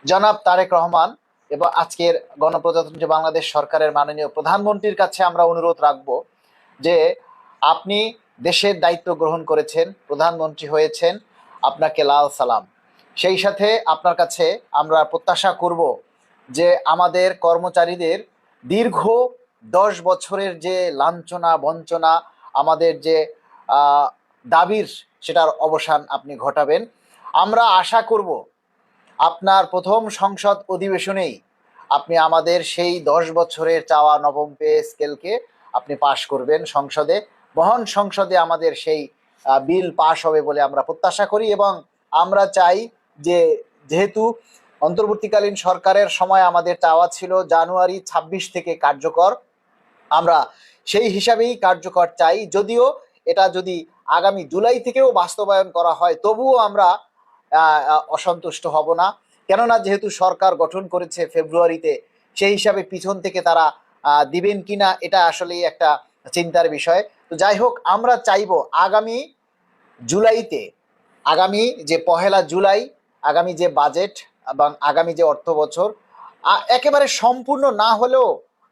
জনাব তারেক রহমান এবং আজকের গণপ্রজাতন্ত্রী বাংলাদেশ সরকারের মাননীয় প্রধানমন্ত্রীর কাছে আমরা অনুরোধ রাখব যে আপনি দেশের দায়িত্ব গ্রহণ করেছেন, প্রধানমন্ত্রী হয়েছেন, আপনাকে লাল সালাম। সেই সাথে আপনার কাছে আমরা প্রত্যাশা করব যে আমাদের কর্মচারীদের দীর্ঘ 10 বছরের যে লাঞ্ছনা বঞ্চনা, আমাদের যে দাবির, সেটার অবসান আপনি ঘটাবেন। আমরা আশা করব আপনার প্রথম সংসদ অধিবেশনেই আপনি আমাদের সেই 10 বছরের চাওয়া নবম পে স্কেলকে আপনি পাশ করবেন সংসদে। মহান সংসদে আমাদের সেই বিল পাশ হবে বলে আমরা প্রত্যাশা করি এবং আমরা চাই যে যেহেতু অন্তর্বর্তীকালীন সরকারের সময় আমাদের চাওয়া ছিল জানুয়ারি 26 থেকে কার্যকর, আমরা সেই হিসাবেই কার্যকর চাই। যদিও এটা যদি আগামী জুলাই থেকেও বাস্তবায়ন করা হয় তবুও আমরা অসন্তুষ্ট হব না, কেননা যেহেতু সরকার গঠন করেছে ফেব্রুয়ারিতে, সেই হিসাবে পিছন থেকে তারা দিবেন কিনা এটা আসলেই একটা চিন্তার বিষয়। তো যাই হোক, আমরা চাইব আগামী জুলাইতে, আগামী যে 1 জুলাই, আগামী যে বাজেট এবং আগামী যে অর্থ বছর একেবারে সম্পূর্ণ না হলেও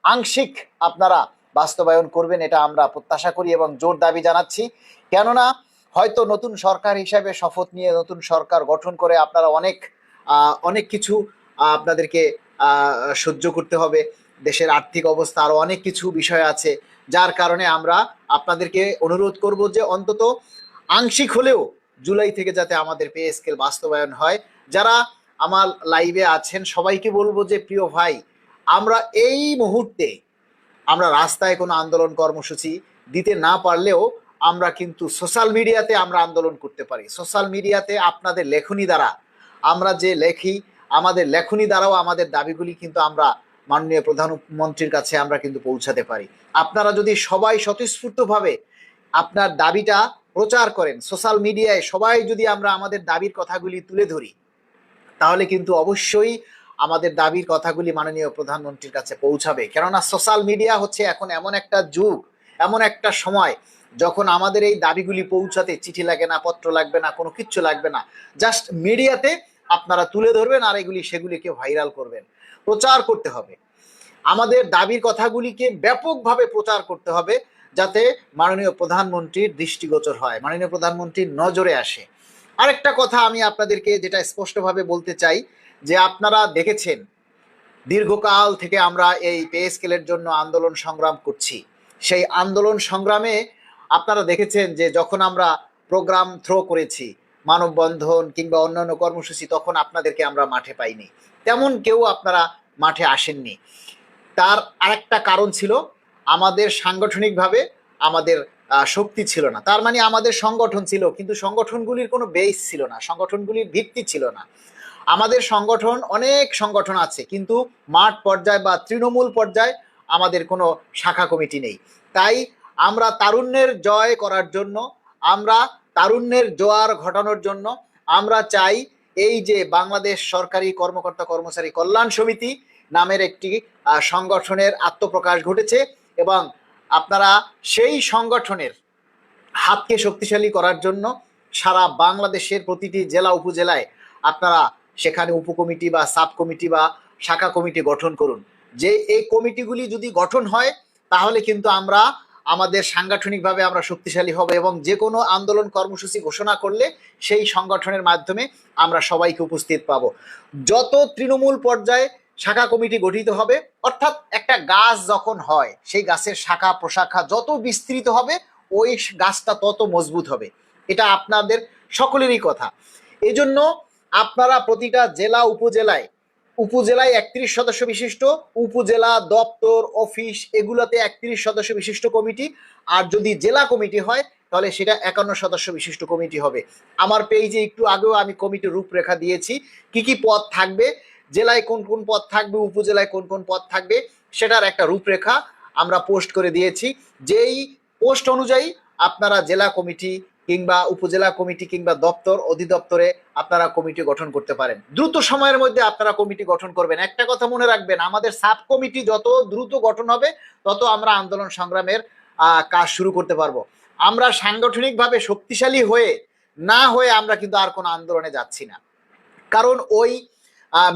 আংশিক আপনারা বাস্তবায়ন করবেন, এটা আমরা প্রত্যাশা করি এবং জোর দাবি জানাচ্ছি। কেননা হয়তো নতুন সরকার হিসাবে শপথ নিয়ে নতুন সরকার গঠন করে আপনারা অনেক অনেক কিছু আপনাদেরকে সহ্য করতে হবে। দেশের আর্থিক অবস্থা আরো অনেক কিছু বিষয় আছে, যার কারণে আমরা আপনাদেরকে অনুরোধ করব যে অন্তত আংশিক হলেও জুলাই থেকে যাতে আমাদের পে স্কেল বাস্তবায়ন হয়। যারা আমার লাইভে আছেন সবাইকে বলবো যে প্রিয় ভাই, আমরা এই মুহূর্তে আমরা রাস্তায় কোনো আন্দোলন কর্মসূচি দিতে না পারলেও আমরা কিন্তু সোশ্যাল মিডিয়াতে আমরা আন্দোলন করতে পারি। সোশ্যাল মিডিয়াতে আপনাদের লেখনী দ্বারা আমরা যে লেখি, আমাদের লেখনী দ্বারাও আমাদের দাবিগুলি কিন্তু আমরা মাননীয় প্রধানমন্ত্রীর কাছে আমরা কিন্তু পৌঁছাতে পারি। আপনারা যদি সবাই স্বতঃস্ফূর্তভাবে আপনার দাবিটা প্রচার করেন, সোশ্যাল মিডিয়ায় সবাই যদি আমরা আমাদের দাবির কথাগুলি তুলে ধরি, তাহলে কিন্তু অবশ্যই আমাদের দাবির কথাগুলি মাননীয় প্রধানমন্ত্রীর কাছে পৌঁছাবে। কেননা সোশ্যাল মিডিয়া হচ্ছে এখন এমন একটা যুগ, এমন একটা সময় যখন আমাদের এই দাবিগুলি পৌঁছাতে চিঠি লাগে না, পত্র লাগবে না, কোনো কিচ্ছু লাগবে না, জাস্ট মিডিয়াতে আপনারা তুলে ধরবেন আর সেগুলিকে ভাইরাল করবেন। প্রচার করতে হবে, আমাদের দাবির কথাগুলিকে ব্যাপকভাবে প্রচার করতে হবে, যাতে মাননীয় প্রধানমন্ত্রীর দৃষ্টিগোচর হয়, মাননীয় প্রধানমন্ত্রীর নজরে আসে। আরেকটা কথা আমি আপনাদেরকে যেটা স্পষ্টভাবে বলতে চাই, যে আপনারা দেখেছেন দীর্ঘকাল থেকে আমরা এই পে স্কেলের জন্য আন্দোলন সংগ্রাম করছি। সেই আন্দোলন সংগ্রামে আপনারা দেখেছেন যে যখন আমরা প্রোগ্রাম থ্রো করেছি, মানববন্ধন কিংবা অন্যান্য কর্মসূচি, তখন আপনাদেরকে আমরা মাঠে পাইনি, তেমন কেউ আপনারা মাঠে আসেননি। তার আরেকটা কারণ ছিল আমাদের সাংগঠনিকভাবে আমাদের শক্তি ছিল না। তার মানে আমাদের সংগঠন ছিল কিন্তু সংগঠনগুলির কোনো বেস ছিল না, সংগঠনগুলির ভিত্তি ছিল না। আমাদের সংগঠন, অনেক সংগঠন আছে কিন্তু মাঠ পর্যায়ে বা তৃণমূল পর্যায়ে আমাদের কোনো শাখা কমিটি নেই। তাই আমরা তারুণ্যের জয় করার জন্য, আমরা তারুণ্যের জোয়ার ঘটানোর জন্য আমরা চাই এই যে বাংলাদেশ সরকারি কর্মকর্তা কর্মচারী কল্যাণ সমিতি নামের একটি সংগঠনের আত্মপ্রকাশ ঘটেছে এবং আপনারা সেই সংগঠনের হাতকে শক্তিশালী করার জন্য সারা বাংলাদেশের প্রতিটি জেলা উপজেলায় আপনারা সেখানে উপকমিটি বা সাব কমিটি বা শাখা কমিটি গঠন করুন। যে এই কমিটিগুলি যদি গঠন হয় তাহলে কিন্তু আমরা আমাদের সাংগঠনিকভাবে আমরা শক্তিশালী হব এবং যে কোনো আন্দোলন কর্মসূচি ঘোষণা করলে সেই সংগঠনের মাধ্যমে আমরা সবাইকে উপস্থিত পাবো। যত তৃণমূল পর্যায়ে শাখা কমিটি গঠিত হবে, অর্থাৎ একটা গাছ যখন হয় সেই গাছের শাখা প্রশাখা যত বিস্তৃত হবে ওই গাছটা তত মজবুত হবে, এটা আপনাদের সকলেরই কথা। এজন্য আপনারা প্রতিটা জেলা উপজেলায়, উপজেলায় 31 সদস্য বিশিষ্ট, উপজেলা দপ্তর অফিস এগুলোতে 31 সদস্য বিশিষ্ট কমিটি, আর যদি জেলা কমিটি হয় তাহলে সেটা 51 সদস্য বিশিষ্ট কমিটি হবে। আমার পেজে একটু আগেও আমি কমিটির রূপরেখা দিয়েছি, কি কি পদ থাকবে, জেলায় কোন কোন পদ থাকবে, উপজেলায় কোন কোন পদ থাকবে, সেটার একটা রূপরেখা আমরা পোস্ট করে দিয়েছি। যেই পোস্ট অনুযায়ী আপনারা জেলা কমিটি কিংবা উপজেলা কমিটি কিংবা দপ্তর অধিদপ্তরে আপনারা কমিটি গঠন করতে পারেন। দ্রুত সময়ের মধ্যে আপনারা কমিটি গঠন করবেন। একটা কথা মনে রাখবেন, আমাদের সাব কমিটি যত দ্রুত গঠন হবে তত আমরা আন্দোলন সংগ্রামের কাজ শুরু করতে পারবো। আমরা সাংগঠনিকভাবে শক্তিশালী হয়ে না হয়ে আমরা কিন্তু আর কোনো আন্দোলনে যাচ্ছি না, কারণ ওই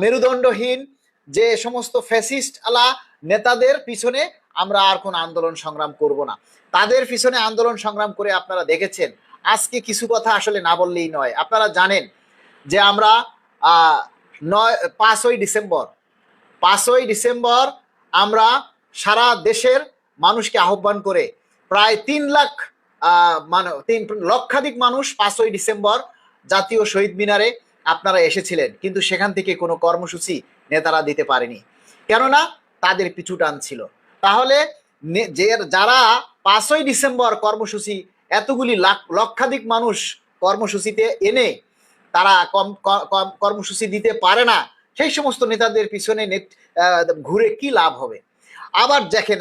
মেরুদণ্ডহীন যে সমস্ত ফ্যাসিস্ট আলা নেতাদের পিছনে আমরা আর কোন আন্দোলন সংগ্রাম করব না। তাদের পিছনে আন্দোলন সংগ্রাম করে আপনারা দেখেছেন। আজকে কিছু কথা আসলে না বললেই নয়। আপনারা জানেন যে আমরা 5ই ডিসেম্বর আমরা সারা দেশের মানুষকে আহ্বান করে প্রায় 3 লাখ মানে 3 লক্ষাধিক মানুষ 5ই ডিসেম্বর জাতীয় শহীদ মিনারে আপনারা এসেছিলেন, কিন্তু সেখান থেকে কোনো কর্মসূচি নেতারা দিতে পারেনি, কেননা তাদের পিছু টান ছিল। তাহলে যারা 5ই ডিসেম্বর কর্মসূচি এতগুলি লক্ষাধিক মানুষ কর্মসূচিতে এনে তারা কর্মসূচি দিতে পারে না, সেই সমস্ত নেতাদের পিছনে ঘুরে কি লাভ হবে? আবার দেখেন,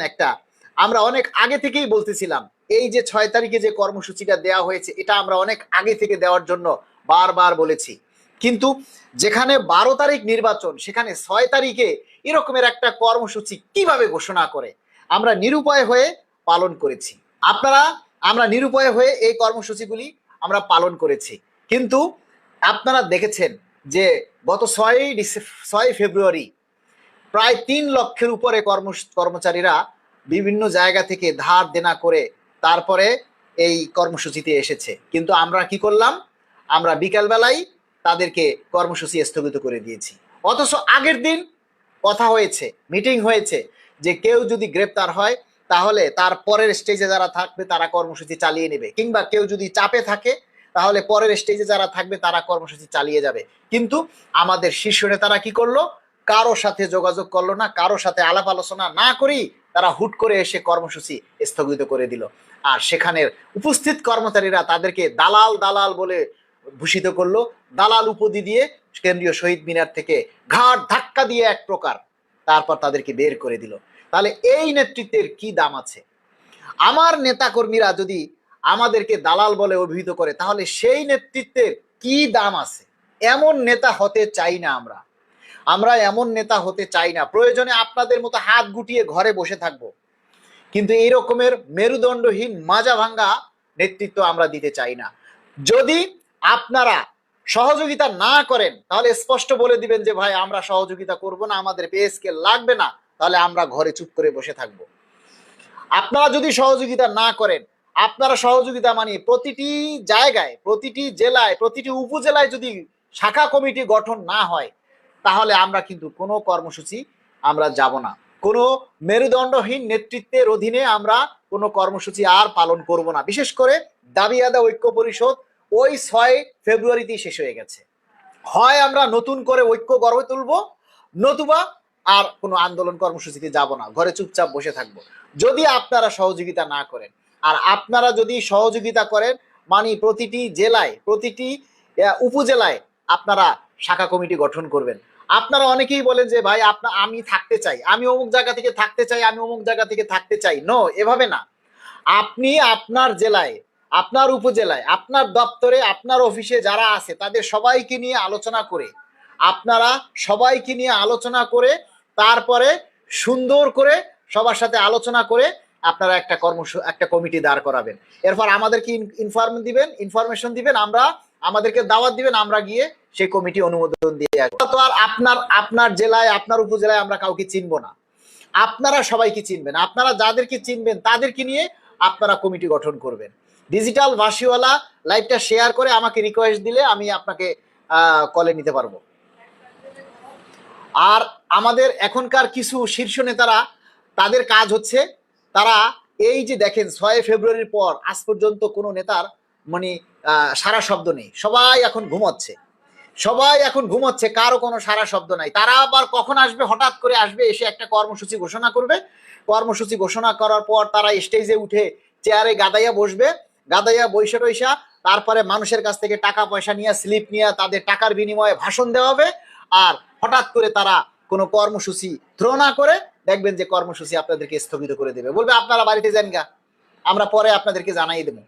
আমরা অনেক আগে থেকেই বলতেছিলাম এই যে 6 তারিখে যে কর্মসূচিটা দেওয়া হয়েছে, এটা আমরা অনেক আগে থেকে দেওয়ার জন্য বারবার বলেছি, কিন্তু যেখানে 12 তারিখ নির্বাচন, সেখানে 6 তারিখে এরকমের একটা কর্মসূচি কিভাবে ঘোষণা করে আমরা নিরুপায় হয়ে পালন করেছি। আমরা নিরুপায় হয়ে এই কর্মসূচিগুলি আমরা পালন করেছি। কিন্তু আপনারা দেখেছেন যে গত 6 ফেব্রুয়ারি প্রায় 3 লক্ষের উপরে কর্মচারীরা বিভিন্ন জায়গা থেকে ধার দেনা করে তারপরে এই কর্মসূচিতে এসেছে। কিন্তু আমরা কি করলাম? আমরা বিকালবেলায় তাদেরকে কর্মসূচি স্থগিত করে দিয়েছি। অথচ আগের দিন কথা হয়েছে, মিটিং হয়েছে যে কেউ যদি গ্রেপ্তার হয় তাহলে তার পরের স্টেজে যারা থাকবে তারা কর্মসূচি চালিয়ে নেবে, কিংবা কেউ যদি চাপে থাকে তাহলে পরের স্টেজে যারা থাকবে তারা কর্মসূচি চালিয়ে যাবে। কিন্তু আমাদের শীর্ষ নেতারা কি করলো? কারো সাথে যোগাযোগ করলো না, কারো সাথে আলাপ আলোচনা না করেই তারা হুট করে এসে কর্মসূচি স্থগিত করে দিল। আর সেখানের উপস্থিত কর্মচারীরা তাদেরকে দালাল বলে ভূষিত করলো। দালাল উপাধি দিয়ে কেন্দ্রীয় শহীদ মিনার থেকে ঘাট ধাক্কা দিয়ে এক প্রকার তারপর তাদেরকে বের করে দিল। তাহলে এই নেতৃত্বের কি দাম আছে? আমার নেতাকর্মীরা যদি আমাদেরকে দালাল বলে অভিহিত করে, তাহলে সেই নেতৃত্বের কি দাম আছে? এমন নেতা হতে চাই না আমরা এমন নেতা হতে চাই না। প্রয়োজনে আপনাদের মতো হাত গুটিয়ে ঘরে বসে থাকবো, কিন্তু এই রকমের মেরুদণ্ডহীন মাজা ভাঙ্গা নেতৃত্ব আমরা দিতে চাই না। যদি আপনারা সহযোগিতা না করেন তাহলে স্পষ্ট বলে দিবেন যে ভাই আমরা সহযোগিতা করব না, আমাদের পে স্কেল লাগবে না, তাহলে আমরা ঘরে চুপ করে বসে থাকব। আপনারা যদি সহযোগিতা না করেন, আপনারা সহযোগিতা মানে প্রতিটি জায়গায়, প্রতিটি জেলায়, প্রতিটি উপজেলায় যদি শাখা কমিটি গঠন না হয়, তাহলে আমরা কিন্তু কোনো কর্মসূচি আমরা যাব না। কোনো মেরুদণ্ডহীন নেতৃত্বের অধীনে আমরা কোনো কর্মসূচি আর পালন করব না। বিশেষ করে দাবি আদায় ঐক্য পরিষদ ওই 6 ফেব্রুয়ারিতেই শেষ হয়ে গেছে। হয় আমরা নতুন করে ঐক্য গড়ে তুলবো, নতুবা আর কোনো আন্দোলন কর্মসূচিতে যাব না, ঘরে চুপচাপ বসে থাকবো। যদি আপনারা সহযোগিতা না করেন, আর আপনারা যদি সহযোগিতা করেন মানে প্রতিটি জেলায়, প্রতিটি উপজেলায় আপনারা শাখা কমিটি গঠন করবেন। আপনারা অনেকেই বলেন যে ভাই আমি থাকতে চাই, আমি অমুক জায়গা থেকে থাকতে চাই, আমি অমুক জায়গা থেকে থাকতে চাই। নো, এভাবে না। আপনি আপনার জেলায়, আপনার উপজেলায়, আপনার দপ্তরে, আপনার অফিসে যারা আছে তাদের সবাইকে নিয়ে আলোচনা করে, আপনারা সবাইকে নিয়ে আলোচনা করে তারপরে সুন্দর করে সবার সাথে আলোচনা করে আপনারা একটা কমিটি দাঁড় করাবেন। এরপর আমাদেরকে ইনফরমেশন দিবেন, আমাদেরকে দাওয়াত দিবেন, আমরা গিয়ে সেই কমিটি অনুমোদন দিয়ে আসবো। তো আর আপনার জেলায়, আপনার উপজেলায় আমরা কাউকে চিনবো না, আপনারা সবাইকে চিনবেন। আপনারা যাদেরকে চিনবেন তাদেরকে নিয়ে আপনারা কমিটি গঠন করবেন। ডিজিটাল ভার্সিওয়ালা লাইভটা শেয়ার করে আমাকে রিকোয়েস্ট দিলে আমি আপনাকে কলে নিতে পারবো। আর আমাদের এখনকার কিছু শীর্ষ নেতারা, তাদের কাজ হচ্ছে, তারা এই যে দেখেন 6 ফেব্রুয়ারির পর আজ পর্যন্ত কোনো নেতার মানে সারা শব্দ নেই। সবাই এখন ঘুমোচ্ছে, কারো কোনো সারা শব্দ নাই। তারা আবার কখন আসবে? হঠাৎ করে আসবে, এসে একটা কর্মসূচি ঘোষণা করবে। কর্মসূচি ঘোষণা করার পর তারা স্টেজে উঠে চেয়ারে গাদাইয়া বসবে, গাদাইয়া বৈশা তারপরে মানুষের কাছ থেকে টাকা পয়সা নিয়ে, স্লিপ নিয়ে তাদের টাকার বিনিময়ে ভাষণ দেওয়া হবে। আর হঠাৎ করে তারা কোনো কর্মসূচি থ্রো না করে দেখবেন যে কর্মসূচি আপনাদেরকে স্থগিত করে দেবে, বলবে আপনারা বাড়িতে যান গা, আমরা পরে আপনাদেরকে জানাই দেবো।